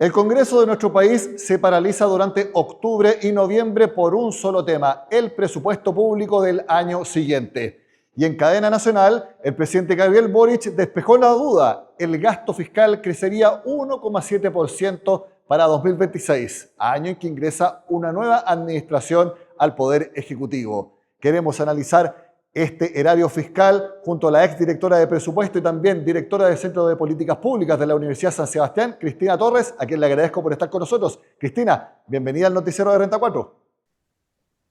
El Congreso de nuestro país se paraliza durante octubre y noviembre por un solo tema, el presupuesto público del año siguiente. Y en cadena nacional, el presidente Gabriel Boric despejó la duda. El gasto fiscal crecería 1,7% para 2026, año en que ingresa una nueva administración al Poder Ejecutivo. Queremos analizar este erario fiscal junto a la exdirectora de presupuesto y también directora del Centro de Políticas Públicas de la Universidad San Sebastián, Cristina Torres, a quien le agradezco por estar con nosotros. Cristina, bienvenida al noticiero de Renta 4.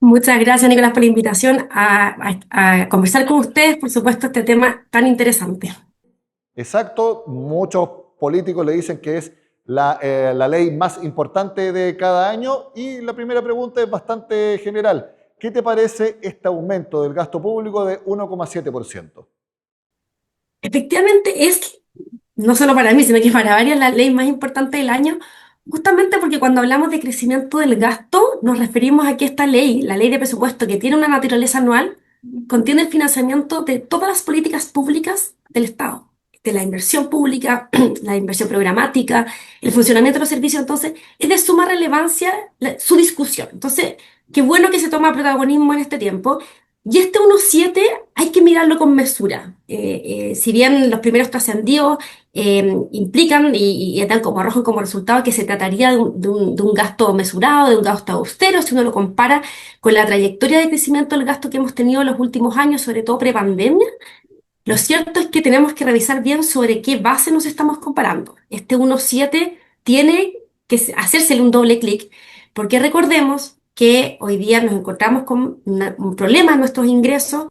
Muchas gracias, Nicolás, por la invitación a conversar con ustedes, por supuesto, este tema tan interesante. Exacto, muchos políticos le dicen que es la ley más importante de cada año y la primera pregunta es bastante general. ¿Qué te parece este aumento del gasto público de 1,7%? Efectivamente, es no solo para mí, sino que para varias la ley más importante del año, justamente porque cuando hablamos de crecimiento del gasto, nos referimos a que esta ley, la ley de presupuesto, que tiene una naturaleza anual, contiene el financiamiento de todas las políticas públicas del Estado, de la inversión pública, la inversión programática, el funcionamiento de los servicios. Entonces, es de suma relevancia su discusión. Entonces, qué bueno que se toma protagonismo en este tiempo. Y este 1,7 hay que mirarlo con mesura. Si bien los primeros trascendidos implican y dan como arrojan como resultado que se trataría de un gasto mesurado, de un gasto austero, si uno lo compara con la trayectoria de crecimiento del gasto que hemos tenido en los últimos años, sobre todo prepandemia. Lo cierto es que tenemos que revisar bien sobre qué base nos estamos comparando. Este 1,7 tiene que hacérsele un doble clic, porque recordemos que hoy día nos encontramos con un problema en nuestros ingresos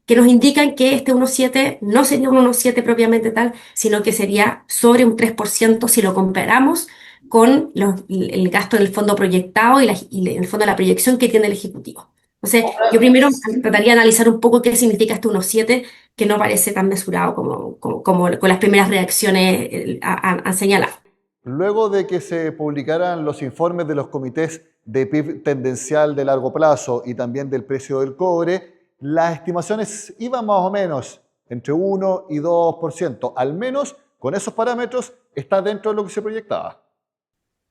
que nos indican que este 1,7 no sería un 1,7 propiamente tal, sino que sería sobre un 3% si lo comparamos con el gasto en el fondo proyectado y en el fondo la proyección que tiene el Ejecutivo. Entonces, yo primero trataría de analizar un poco qué significa este 1,7 que no parece tan mesurado como con las primeras reacciones han señalado. Luego de que se publicaran los informes de los comités de PIB tendencial de largo plazo y también del precio del cobre, las estimaciones iban más o menos entre 1 y 2%. Al menos con esos parámetros está dentro de lo que se proyectaba.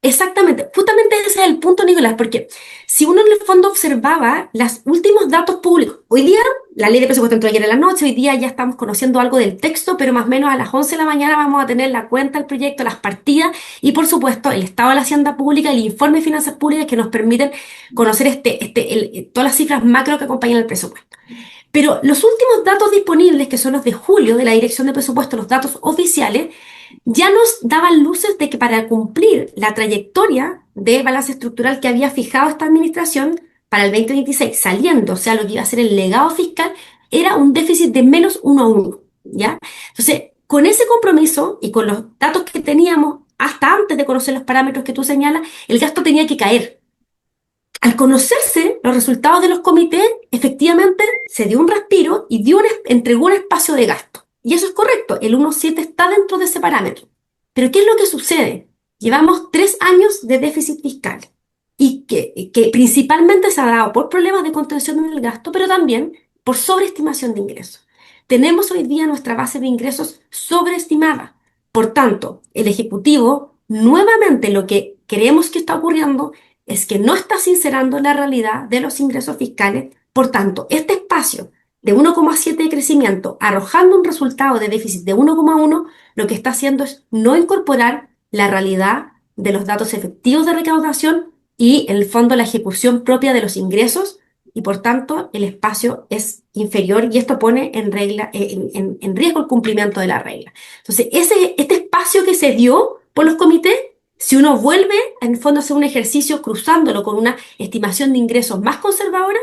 Exactamente, justamente ese es el punto, Nicolás, porque si uno en el fondo observaba los últimos datos públicos, hoy día la ley de presupuesto entró ayer en la noche, hoy día ya estamos conociendo algo del texto, pero más o menos a las 11 de la mañana vamos a tener la cuenta del proyecto, las partidas y por supuesto el estado de la hacienda pública, el informe de finanzas públicas que nos permiten conocer todas las cifras macro que acompañan el presupuesto. Pero los últimos datos disponibles, que son los de julio de la Dirección de Presupuesto, los datos oficiales, ya nos daban luces de que para cumplir la trayectoria de balance estructural que había fijado esta administración para el 2026, saliendo, o sea, lo que iba a ser el legado fiscal, era un déficit de menos 1,1, ¿ya? Entonces, con ese compromiso y con los datos que teníamos hasta antes de conocer los parámetros que tú señalas, el gasto tenía que caer. Al conocerse los resultados de los comités, efectivamente se dio un respiro y entregó un espacio de gasto. Y eso es correcto, el 1,7 está dentro de ese parámetro. Pero ¿qué es lo que sucede? Llevamos 3 años de déficit fiscal y que principalmente se ha dado por problemas de contención en el gasto, pero también por sobreestimación de ingresos. Tenemos hoy día nuestra base de ingresos sobreestimada. Por tanto, el Ejecutivo, nuevamente lo que creemos que está ocurriendo es que no está sincerando la realidad de los ingresos fiscales. Por tanto, este espacio de 1,7 de crecimiento, arrojando un resultado de déficit de 1,1, lo que está haciendo es no incorporar la realidad de los datos efectivos de recaudación y, en el fondo, la ejecución propia de los ingresos, y por tanto el espacio es inferior y esto pone en riesgo el cumplimiento de la regla. Entonces, este espacio que se dio por los comités, si uno vuelve, en el fondo, a hacer un ejercicio cruzándolo con una estimación de ingresos más conservadora,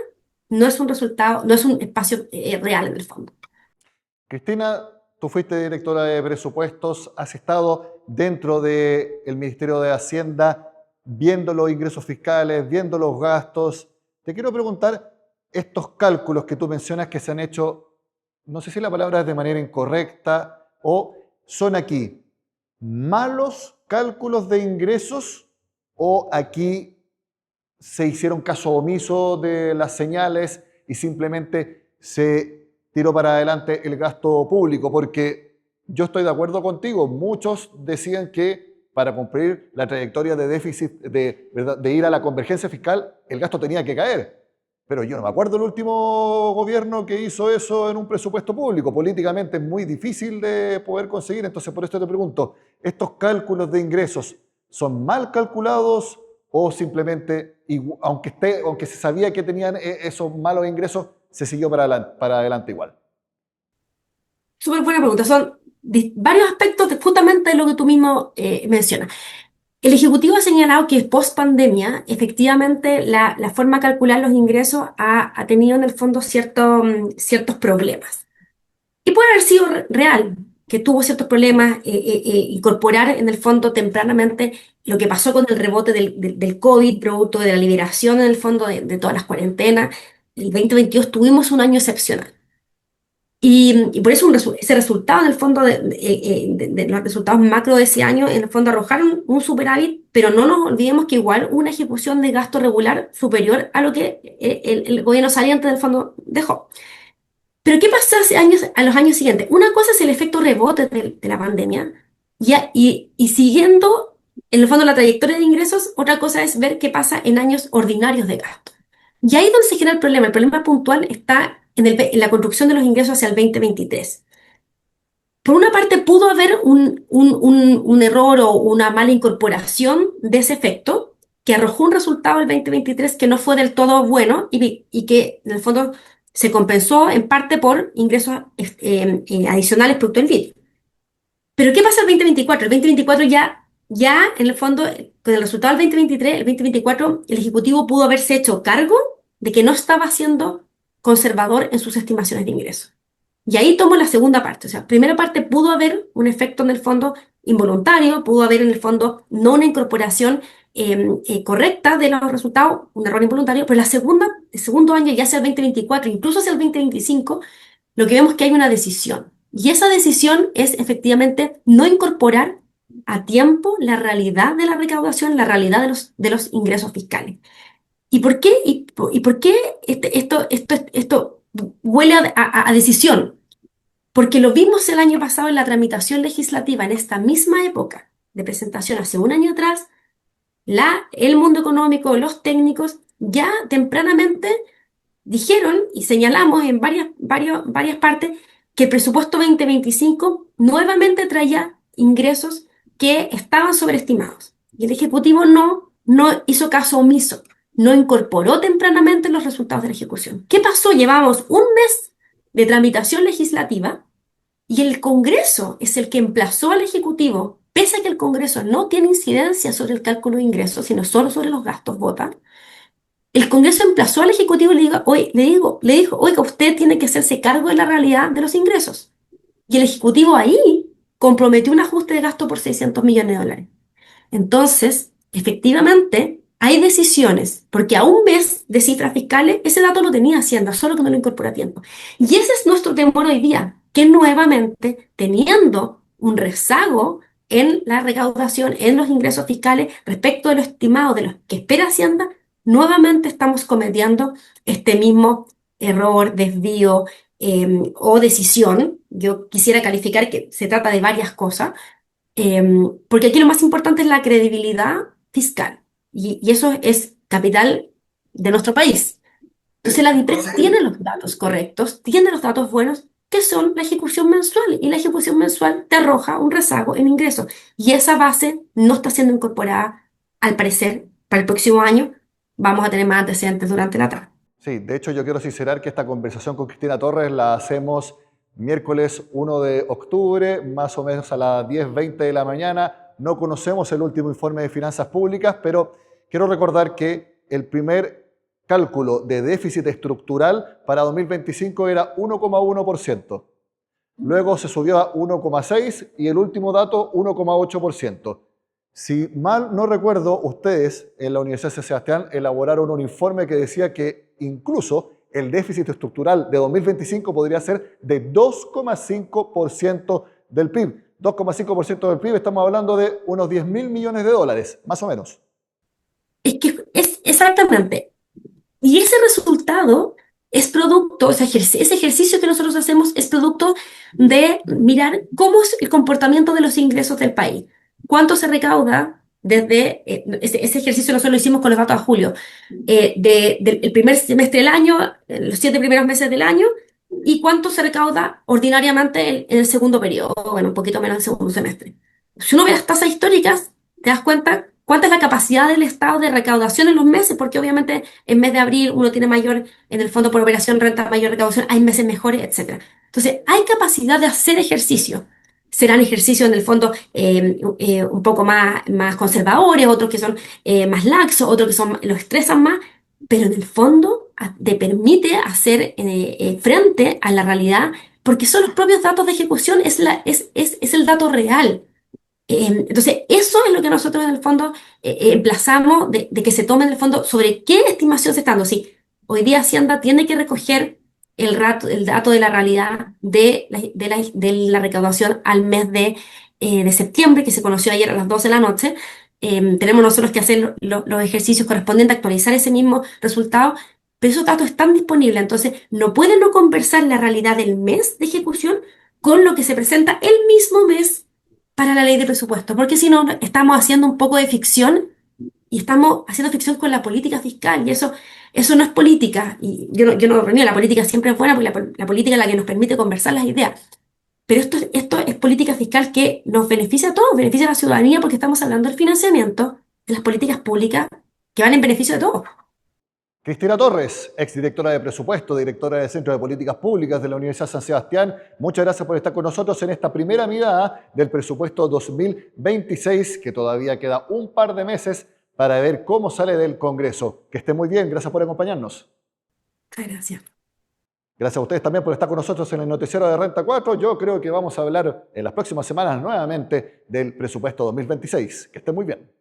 no es un resultado, no es un espacio real en el fondo. Cristina, tú fuiste directora de presupuestos, has estado dentro del Ministerio de Hacienda viendo los ingresos fiscales, viendo los gastos. Te quiero preguntar, estos cálculos que tú mencionas que se han hecho, no sé si la palabra es de manera incorrecta o son aquí malos cálculos de ingresos o aquí se hicieron caso omiso de las señales y simplemente se tiró para adelante el gasto público, porque yo estoy de acuerdo contigo, muchos decían que para cumplir la trayectoria de déficit, ¿verdad?, de ir a la convergencia fiscal, el gasto tenía que caer. Pero yo no me acuerdo el último gobierno que hizo eso en un presupuesto público. Políticamente es muy difícil de poder conseguir, entonces por esto te pregunto, ¿estos cálculos de ingresos son mal calculados o simplemente, aunque se sabía que tenían esos malos ingresos, se siguió para adelante igual? Súper buena pregunta. Son varios aspectos justamente de lo que tú mismo mencionas. El Ejecutivo ha señalado que post pandemia, efectivamente, la forma de calcular los ingresos ha tenido en el fondo ciertos problemas. Y puede haber sido real, que tuvo ciertos problemas, incorporar en el fondo tempranamente lo que pasó con el rebote del COVID, producto de la liberación en el fondo de todas las cuarentenas. El 2022 tuvimos un año excepcional. Y por eso ese resultado, en el fondo, de los resultados macro de ese año, en el fondo arrojaron un superávit, pero no nos olvidemos que igual una ejecución de gasto regular superior a lo que el gobierno saliente del fondo dejó. Pero ¿qué pasó a los años siguientes? Una cosa es el efecto rebote de la pandemia, y siguiendo, en el fondo, la trayectoria de ingresos, otra cosa es ver qué pasa en años ordinarios de gasto. Y ahí es donde se genera el problema. El problema puntual está en la construcción de los ingresos hacia el 2023. Por una parte, pudo haber un error o una mala incorporación de ese efecto que arrojó un resultado el 2023 que no fue del todo bueno y que, en el fondo, se compensó en parte por ingresos adicionales producto del virus. Pero ¿qué pasa el 2024? El 2024 ya, en el fondo, con el resultado del 2023, el 2024, el Ejecutivo pudo haberse hecho cargo de que no estaba siendo conservador en sus estimaciones de ingresos. Y ahí tomo la segunda parte. O sea, primera parte, pudo haber un efecto en el fondo involuntario, pudo haber en el fondo no una incorporación correcta de los resultados, un error involuntario, pero el segundo año, ya sea el 2024, incluso hacia el 2025, lo que vemos es que hay una decisión. Y esa decisión es efectivamente no incorporar a tiempo la realidad de la recaudación, la realidad de los ingresos fiscales. ¿Y por qué, por qué esto huele a decisión? Porque lo vimos el año pasado en la tramitación legislativa, en esta misma época de presentación, hace un año atrás, el mundo económico, los técnicos, ya tempranamente dijeron y señalamos en varias partes que el presupuesto 2025 nuevamente traía ingresos que estaban sobreestimados. Y el Ejecutivo no hizo caso omiso, no incorporó tempranamente los resultados de la ejecución. ¿Qué pasó? Llevamos un mes de tramitación legislativa y el Congreso es el que emplazó al Ejecutivo, pese a que el Congreso no tiene incidencia sobre el cálculo de ingresos, sino solo sobre los gastos, vota. El Congreso emplazó al Ejecutivo y le dijo, oiga, usted tiene que hacerse cargo de la realidad de los ingresos. Y el Ejecutivo ahí comprometió un ajuste de gasto por 600 millones de dólares. Entonces, efectivamente, hay decisiones, porque a un mes de cifras fiscales, ese dato lo tenía Hacienda, solo que no lo incorpora a tiempo. Y ese es nuestro temor hoy día, que nuevamente, teniendo un rezago en la recaudación, en los ingresos fiscales, respecto de lo estimado de los que espera Hacienda, nuevamente estamos cometiendo este mismo error, desvío o decisión. Yo quisiera calificar que se trata de varias cosas, porque aquí lo más importante es la credibilidad fiscal, y eso es capital de nuestro país. Entonces la DIPRES tiene los datos correctos, tiene los datos buenos, que son la ejecución mensual, y la ejecución mensual te arroja un rezago en ingresos, y esa base no está siendo incorporada, al parecer, para el próximo año. Vamos a tener más antecedentes durante la tarde. Sí, de hecho yo quiero sincerar que esta conversación con Cristina Torres la hacemos miércoles 1 de octubre, más o menos a las 10:20 de la mañana. No conocemos el último informe de finanzas públicas, pero quiero recordar que el primer cálculo de déficit estructural para 2025 era 1,1%. Luego se subió a 1,6% y el último dato 1,8%. Si mal no recuerdo, ustedes en la Universidad de San Sebastián elaboraron un informe que decía que incluso el déficit estructural de 2025 podría ser de 2,5% del PIB. 2,5% del PIB, estamos hablando de unos 10.000 millones de dólares, más o menos. Es que es exactamente. Y ese resultado es producto, ese ejercicio que nosotros hacemos es producto de mirar cómo es el comportamiento de los ingresos del país. cuánto se recauda desde, ese ejercicio nosotros lo hicimos con los datos a julio, del primer semestre del año, los 7 primeros meses del año, y cuánto se recauda ordinariamente en el segundo periodo, bueno, un poquito menos en el segundo semestre. Si uno ve las tasas históricas, te das cuenta cuánta es la capacidad del Estado de recaudación en los meses, porque obviamente en mes de abril uno tiene mayor, en el fondo por operación renta mayor recaudación, hay meses mejores, etcétera. Entonces, hay capacidad de hacer ejercicio. Serán ejercicios en el fondo un poco más conservadores, otros que son más laxos, otros que los estresan más, pero en el fondo te permite hacer frente a la realidad, porque son los propios datos de ejecución, es el dato real. Entonces, eso es lo que nosotros en el fondo emplazamos de que se tome en el fondo sobre qué estimación se está dando. Sí, hoy día Hacienda tiene que recoger el dato de la realidad de la recaudación al mes de septiembre, que se conoció ayer a las 12 de la noche. Tenemos nosotros que hacer los ejercicios correspondientes, actualizar ese mismo resultado, pero esos datos están disponibles, entonces no pueden no conversar la realidad del mes de ejecución con lo que se presenta el mismo mes para la ley de presupuesto, porque si no, estamos haciendo un poco de ficción y estamos haciendo ficción con la política fiscal y eso no es política. Y yo no reniego, la política siempre es buena porque la política es la que nos permite conversar las ideas. Pero esto es política fiscal que nos beneficia a todos, beneficia a la ciudadanía porque estamos hablando del financiamiento de las políticas públicas que van en beneficio de todos. Cristina Torres, exdirectora de Presupuesto, directora del Centro de Políticas Públicas de la Universidad San Sebastián, muchas gracias por estar con nosotros en esta primera mirada del presupuesto 2026, que todavía queda un par de meses para ver cómo sale del Congreso. Que esté muy bien, gracias por acompañarnos. Muchas gracias. Gracias a ustedes también por estar con nosotros en el noticiero de Renta 4. Yo creo que vamos a hablar en las próximas semanas nuevamente del presupuesto 2026. Que esté muy bien.